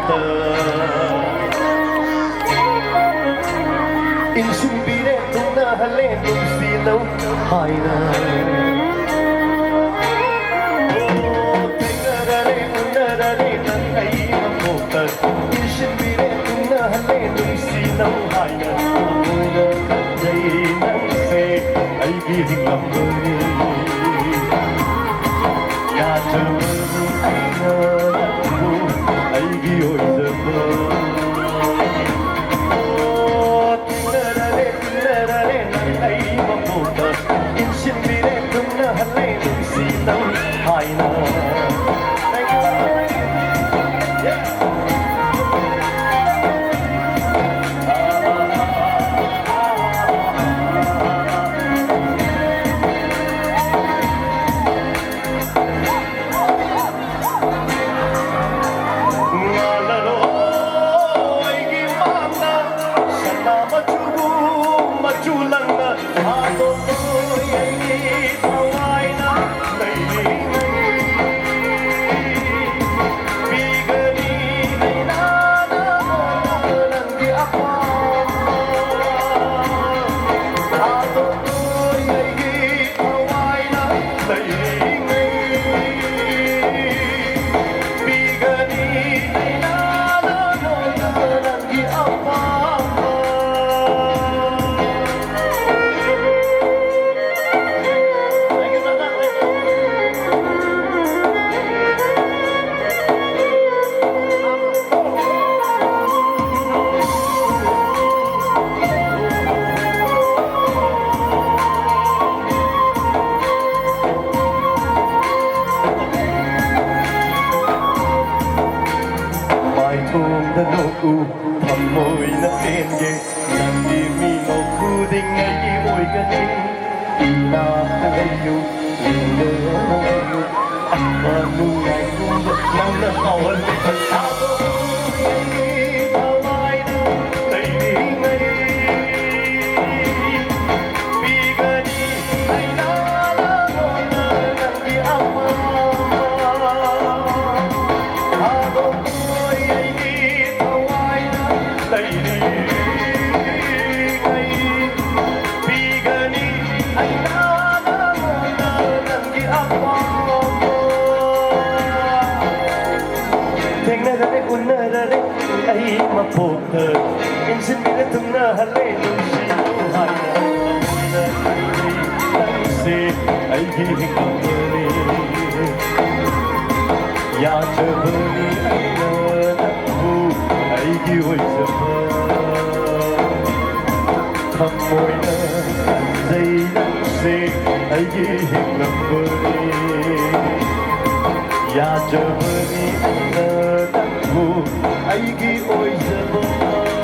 ꯇ 인신비례 동나할래 눈시nou 하이나 땡나라래 운나라래 난 아이만 못할 인신비례 동나할래 눈시nou 하이나 보이는 간자이 남새 알기 힘감거리 야점은 아이나 나고 알기 어이서버 인신비례 동나할래 눈시nou 하이나 u thầm môi nấc đen ghê làm gì mi ngọc khu đinh ngay đi môi gần đi na hay yu lỡ yu mà nu ngày nu nắng nắng hào hơn thật sao ai mà phụt thời em xin biết từng nở hẳn lên đôi khi đâu hay là đang xe ai ghi hình bằng đời ya chờ vơi ai nở nắng vu ai ghi hồi giờ thầm môi nở dây đang xe ai ghi hình bằng đời ya chờ vơi ai nở nắng vu ai ghi ôi giờ